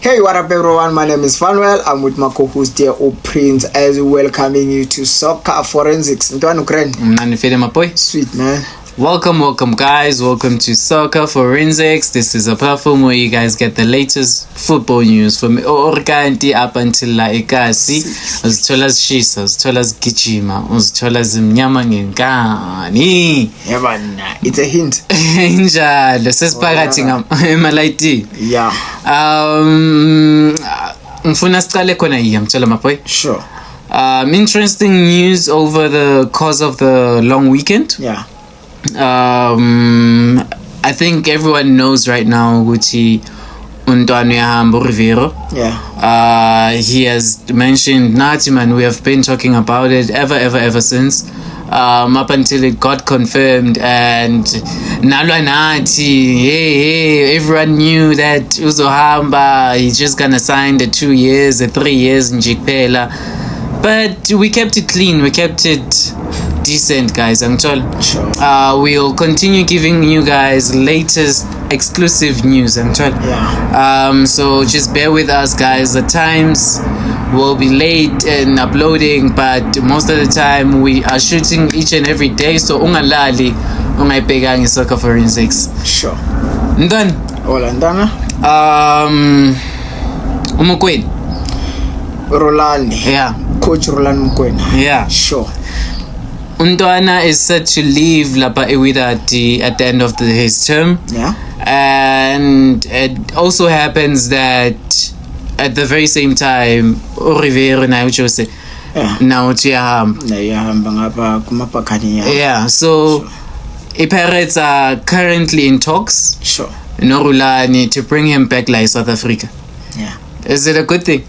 Hey, what up everyone? My name is Fanuel. I'm with my co-host here, Prince, as welcoming you to Soccer Forensics. Sweet, man. Welcome guys. Welcome to Soccer Forensics. This is a platform where you guys get the latest football news from Orkanti up until la ikasi. Uzithola zishisa, uzithola zigijima, uzithola zimnyama ngenkani. Yabana, it's a hint. Injalo sesiphakathi ngamalayiti. Yeah. Ngifuna siqale khona yiya mthola maboy. Sure. Interesting news over the course of the long weekend. Yeah. I think everyone knows right now Guti Untwana Uyahamba Rivero. Yeah. He has mentioned Natiman. We have been talking about it ever since. Up until it got confirmed, and Nalwanati, hey, everyone knew that Uzohamba, he's just gonna sign the 2 years, the 3 years in Jikpela. But we kept it clean, we kept it decent, guys. I'm told. Sure. We'll continue giving you guys latest exclusive news. I'm told. Yeah. So just bear with us, guys. The times will be late in uploading, but most of the time we are shooting each and every day. So ungalali, ungayibhekanga Soccer Forensics. Sure. Ndani? Hola, Ndana. Umukweli. Rolani. Yeah. Coach Rolani Mukwena. Yeah. Sure. Untwana is set to leave Lapa Ewidati at the end of his term. Yeah. And it also happens that at the very same time, Rivero na uchose. Yeah. Now Uyahamba. Yeah. So, Pirates are currently in talks. Sure. Norulani to bring him back like South Africa. Yeah. Is it a good thing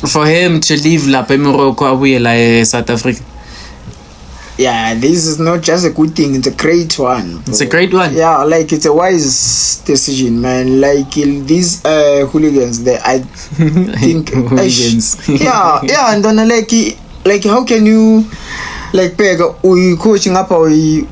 for him to leave Lapa Morocco away like South Africa? Yeah, this is not just a good thing, it's a great one. Bro. It's a great one. Yeah, like it's a wise decision, man. Like these hooligans, I think hooligans. yeah, and then like how can you like we coaching up or we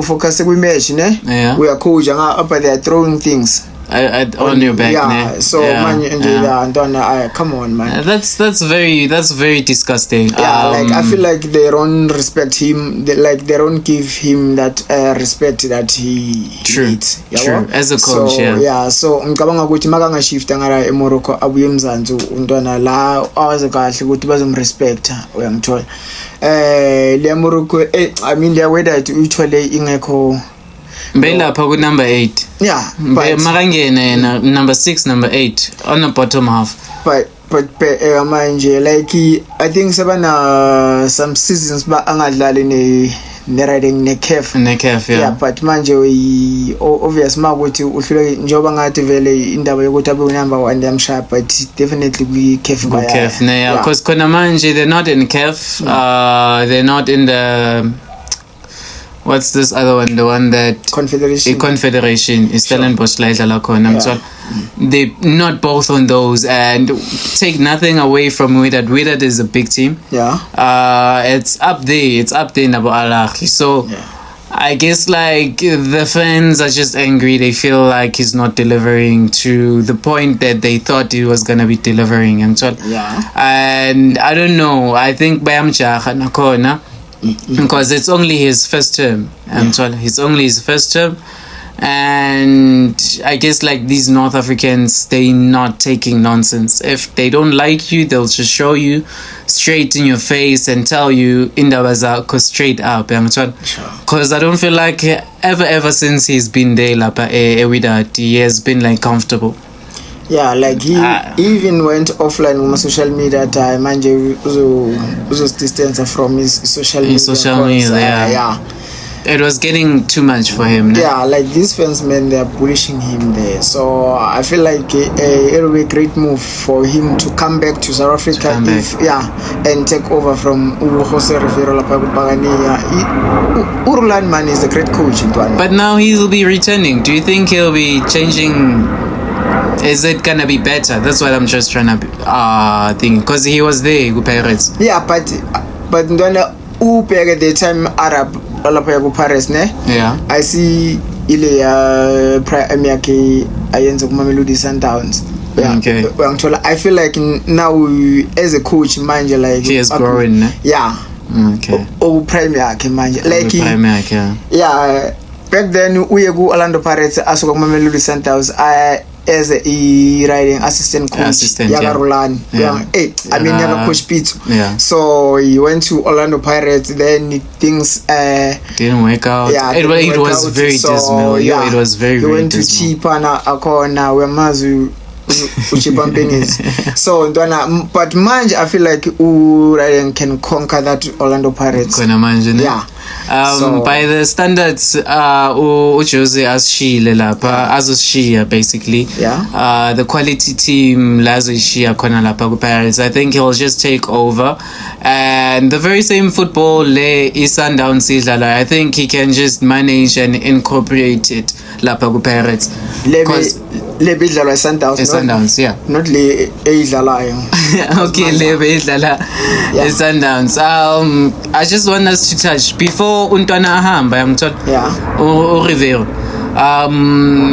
focus we match, ne? Yeah. We are coaching up, but they are throwing things. On your back, yeah. Ne? So man, and then come on, man. That's very disgusting. Yeah, like I feel like they don't respect him. They don't give him that respect that he needs. True. As a coach, so, yeah. So ngicabanga ukuthi makanga shift ngara eMorocco abuye eMzansi untwana la awaze kahle ukuthi bazomrespecta uyangithola. Le Morocco I mean the way that uthole ingekho Mbelapha ku number 8. Yeah, but makangene number 6, number 8 on the bottom half. But manje like I think sabana some seasons ba angadlali ne riding ne CAF. Yeah, but manje we obvious makuthi uhlule njoba ngathi vele indaba yokuthi abe number 1 yamshaya, but definitely we CAF ba. CAF, yeah, because khona manje they're not in CAF. They're not in the what's this other one? The one that Confederation is Stellenbosch la khona. So they not both on those, and take nothing away from Wydad. Wydad is a big team. Yeah. It's up there. It's up there in Abu Al Ahly. So I guess like the fans are just angry. They feel like he's not delivering to the point that they thought he was gonna be delivering. And so and I don't know. I think bayamjaha nakhona. Because it's only his first term. It's only his first term. And I guess like these North Africans, they not taking nonsense. If they don't like you, they'll just show you straight in your face and tell you indabazako straight up. Because I don't feel like ever since he's been there Ewidati, he has been like comfortable. Yeah, like he even went offline on social media time and was distance from his social media. Yeah. It was getting too much for him. Yeah, like these fans, man, they are bullying him there. So I feel like it will be a great move for him to come back to South Africa and take over from Jose Rivero Lapagania. Urlan, man, is a great coach. But now he will be returning. Do you think he'll be changing? Is it gonna be better? That's what I'm just trying to think. Because he was there with Pirates. Yeah, but Ndwana Upega the time Arab Alapaya Paris, ne? Yeah. I see ile ya Premier yake ayenza kuma Mamelodi Sundowns. Okay. I feel like now as a coach manje like he is growing. Yeah. Okay. Prime yakhe manje like prime yakhe. Yeah. Back then uye ku Orlando Pirates asuka kuMamelodi Sundowns as a riding assistant coach Yakarulani. I mean Yaka Coach Pete. Yeah. So he went to Orlando Pirates, then things didn't work out. Yeah, it was very dismal. Yeah, it was very dismal. He went to Chipana akona wemazu so but manje I feel like Ryan can conquer that Orlando Pirates. Yeah. By the standards Jose asishile lapha azoshiya basically. Yeah. The quality team lazoshiya khona lapha ku Pirates. I think he'll just take over, and the very same football le Sundowns idlala, I think he can just manage and incorporate it lapha ku Pirates. Lebe idlalwa Sundowns, yeah. Not le idlalayo. Okay, lebe idlala Sundowns. I just want us to touch before untwana ahamba yangithola. Yeah. Rivero.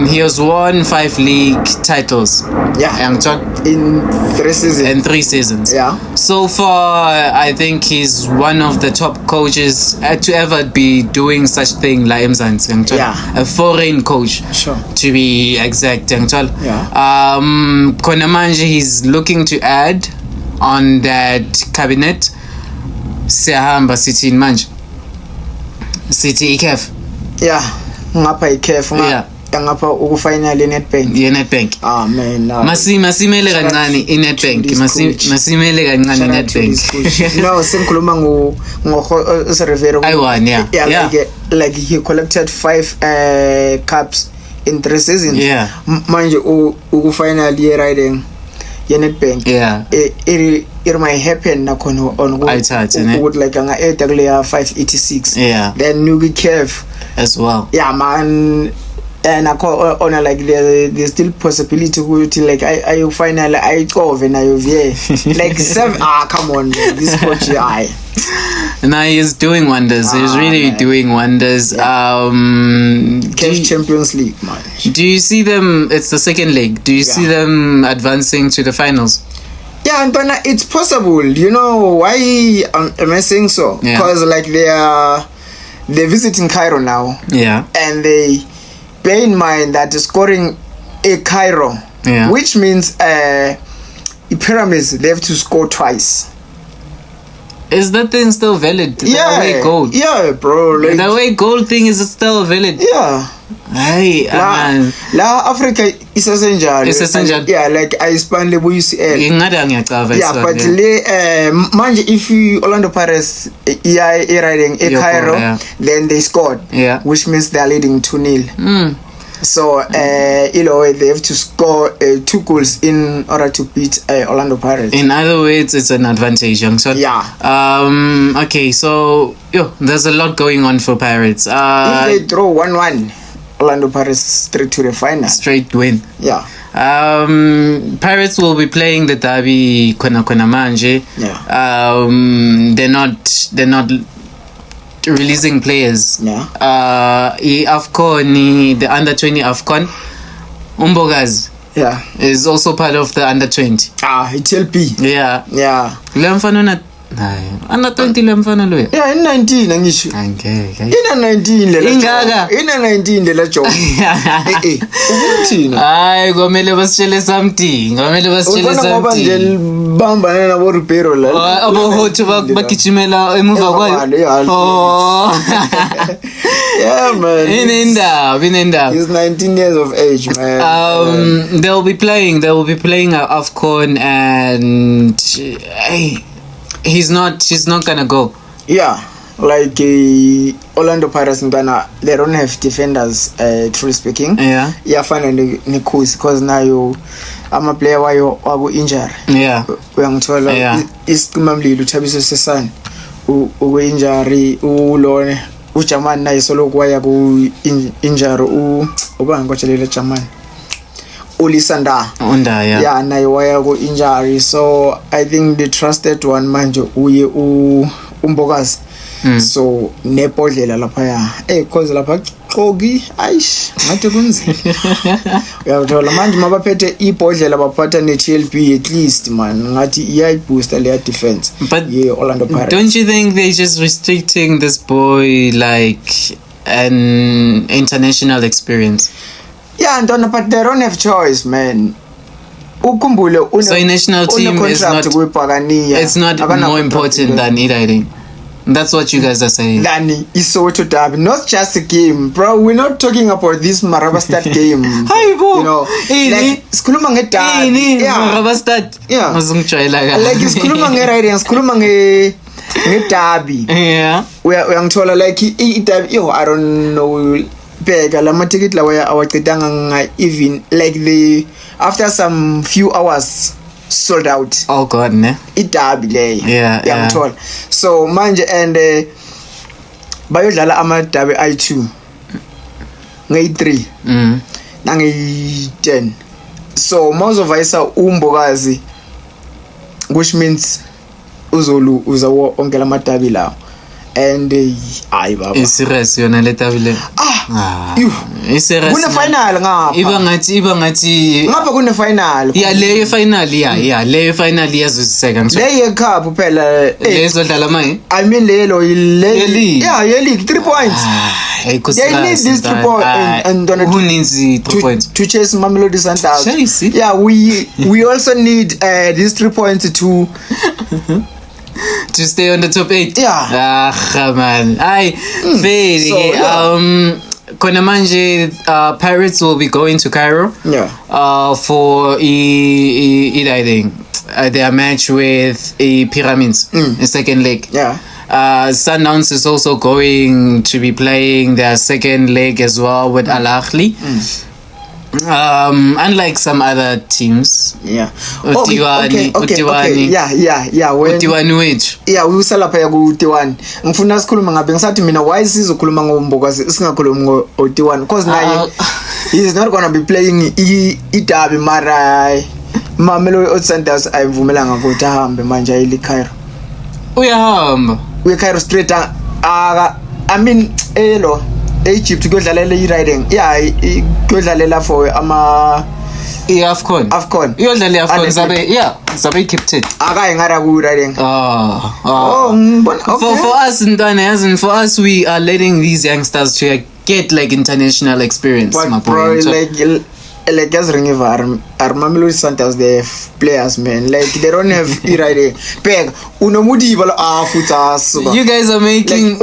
He has won 5 league titles. Yeah. In 3 seasons. In 3 seasons. Yeah. So far, I think he's one of the top coaches to ever be doing such thing like Mzansi. Yeah. A foreign coach. Sure. To be exact. Yeah. Khona manje he's looking to add on that cabinet. Siyahamba City in manje. City ICAF. Yeah. Ngapha ICAF ngapha ukufinal Nedbank. Nedbank. Man. Masimele kancane iNedbank. Masimele kancane iNedbank. No, sengikhuluma ngo Rivero. I won, yeah. Like he collected 5 cups in 3 seasons. Yeah. Manje ukufinal riding Nedbank. Yeah. It might happen nakhona on would like anga 586. Yeah. Then Nugi Kev as well. Yeah, man. And on like there's still possibility to like I finally I go over now like 7 come on man, this coach Now he's doing wonders. He's really doing wonders. Yeah. Champions League, man. Do you see them? It's the second leg. Do you see them advancing to the finals? Yeah, and it's possible. You know why am I saying so? Because like they're visiting Cairo now. Yeah. And they bear in mind that scoring a Cairo, which means the Pyramids they have to score twice. Is that thing still valid? The away goal? Yeah, bro. Like, the away goal thing is still valid? Yeah. Hey, man. La Africa is essential. It's essential. Yeah, like I span le UCL. Yeah, but manje if you Orlando Pirates riding a Cairo, then they scored. Yeah. Which means they are leading 2-0. So they have to score 2 goals in order to beat Orlando Pirates. In other words, it's an advantage, young son. Yeah. Okay, so there's a lot going on for Pirates. If they draw 1-1, Orlando Pirates straight to the final. Straight win. Yeah. Pirates will be playing the derby kona manje. Yeah. They're not releasing players. Yeah. AFCON, the under 20 AFCON. Umbogazi. Yeah. Is also part of the under 20. It's LP. Yeah. Yeah. Under 20 lemfana lo. Yeah, in 19 angisho. Okay. In 19 le. Ingaka. In 19 le la job. Ukuthina. Hayi komele basitshele something. Ngoba nje bamba nabo Rivero la. Abo hothu bagijimela emuva kwayo. Oh. Yeah, man. Inenda. He's 19 years of age, man. They'll be playing AFCON, and he's not gonna go. Yeah, like Orlando Pirates they don't have defenders, truly speaking. Yeah. Yeah, finally Nikus because now I'm a player wago injury. Yeah. Uyangithola isiqimamlilo Thabiso Sesane injury ulone uJaman naye solo kwaya ku injury ubanga kwatshelela Jaman Ulisanda. Yeah, naye waya ku injury, so I think the trusted one manje uye Umbogazi. So nepodlela lapha cause lapha Xoki ayish ngathi kunzima uyathola manje mabaphethe ibhodlela baphatha ne-TLB at least man ngathi iyayibooster leya defense but Orlando Pirates. Don't you think they're just restricting this boy like an international experience? Yeah, Ntwana, but they don't have choice, man. Ukhumbule so a national team is not, it's not more important than it. That's what you guys are saying. Than Lesotho derby, not just a game, bro. We're not talking about this Marabastad game. Hi, you know, like skuluma ngedabi. Marabastad. Yeah. Like skuluma ngeriding, skuluma ngedabi. Yeah. Uyangithola like idabi. Yo, I don't know. Bega la matikit la waya awaqedanga even like the after some few hours sold out. Oh god, ne. Idabi leyo. Yeah. Uyangithola. So manje and bayodlala amadabi i2 nge3 nange10. So mawuzovayisa umbokazi, which means uzolu uzawo onke lamadabi lawo. And ayi baba iserious yona le tabile iserious kune final ngapha iba ngathi ngapha kune final leyo final leyo final yazwisiseka nje leyo cup phela lezodlala manje I mean lelo league 3 points they need this 3 points and who needs 3 points to chase Mamelodi Sundowns. Yeah, we also need these 3 points to stay on the top 8. Yeah. Man. Very. Kona manje Pirates will be going to Cairo. Yeah. For I think their match with Pyramids, the second leg. Yeah. Sundowns is also going to be playing their second leg as well with Al Ahly. Unlike some other teams. Yeah. Utiwani. Yeah. Utiwani wethu. Yeah, we usala phaya ku Utiwani. Ngifuna sikhuluma ngabe ngisathi mina why sizokhuluma ngombokazi singakhulumi ngo-Utiwani because naye he's not going to be playing idabi mara Mamelodi Sundowns ayivumelanga ukuthi ahambe manje ayile Cairo. Uyahamba. Uye Cairo straight I mean elo Egypt kuyodlalela i-riding kuyodlalela for AFCON iyodlalela AFCON zabe equipped akayengara ku riding for us Ntwana yazi for us we are letting these youngsters to get like international experience. But bro, like as Ringiva are Mamelodi Sundowns, they have players, man. Like they don't have riding. Peg unomudi bala futas. You guys are making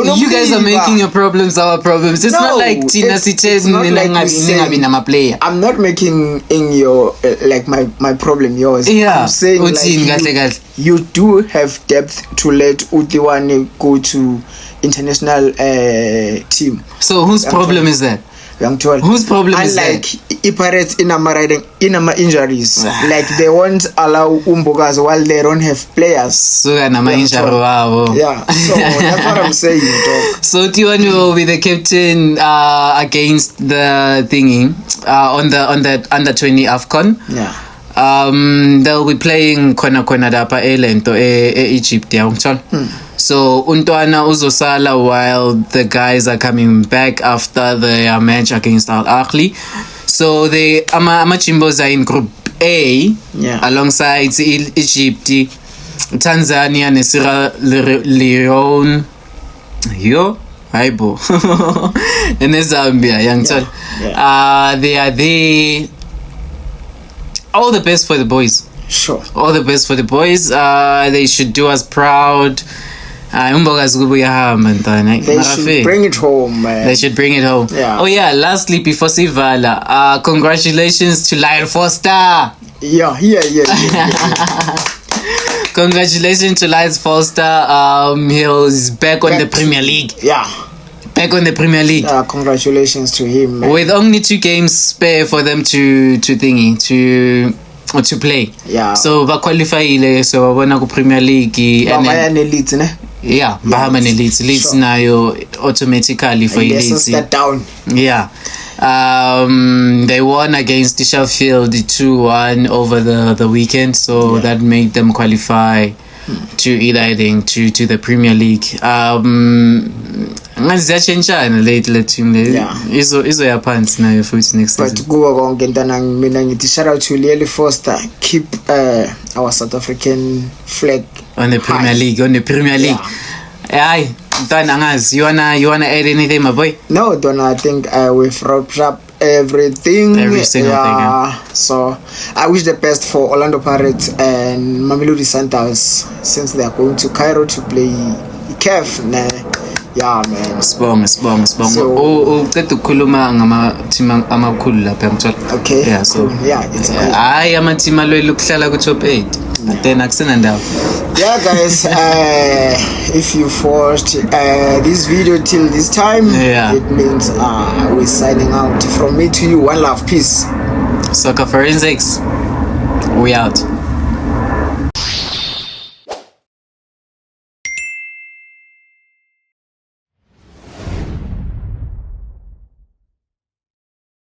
your problems our problems. It's not like Tina Sitez player. I'm not making in your like my problem yours. Yeah. I'm saying like you do have depth to let Utiwani go to international team. So whose problem is that? Whose problem is that? Unlike Pirates in injuries, like they won't allow Umbokazi while they don't have players. So yeah, so that's what I'm saying. So Tiwani will be the captain against the thingy on the under 20 AFCON. Yeah. They'll be playing kona dapa elento Egypt So Untwana uzosala while the guys are coming back after their match against Al Ahly. So the Amachimbos are in Group A, alongside Egypt, Tanzania, and Sierra Leone. And Zambia, they are there. All the best for the boys. Sure. All the best for the boys. They should do us proud. They should bring it home, man. They should bring it home. Yeah. Oh yeah, lastly before Sivala, congratulations to Lyle Foster. Yeah. Congratulations to Lyle Foster. He's back on the Premier League. Yeah. Back on the Premier League. Yeah, congratulations to him, man. With only 2 games spare for them to play. Yeah. So qualify so babona ku Premier League and Leeds, ne? Yeah, Bahama Leeds. Leeds nayo automatically for Leeds. Down. Yeah. They won against Sheffield 2-1 over the weekend, so that made them qualify to the Premier League. ngathi ziyatshentshana le team le izoya phansi nayo futhi next season. But kuwa konke ntana mina ngithi shout out to Lily Foster, keep our South African flag on the Premier League. Hayi ntana angazi, you wanna add anything my boy? No, Donna, I think we've wrapped up every single thing. So I wish the best for Orlando Pirates and Mamelodi Sundowns since they are going to Cairo to play CAF. Yeah, man. Sibonga. So uqeda ukukhuluma ngama team amakhulu lapha emthola. Okay. Yeah, so cool. Yeah, it's good. Hayi ama team alwela ukuhlala ku top 8. Then akusena ndawo. Yeah, guys, if you watched this video till this time, it means we're signing out. From me to you, one love, peace. Soccer Forensics, we out.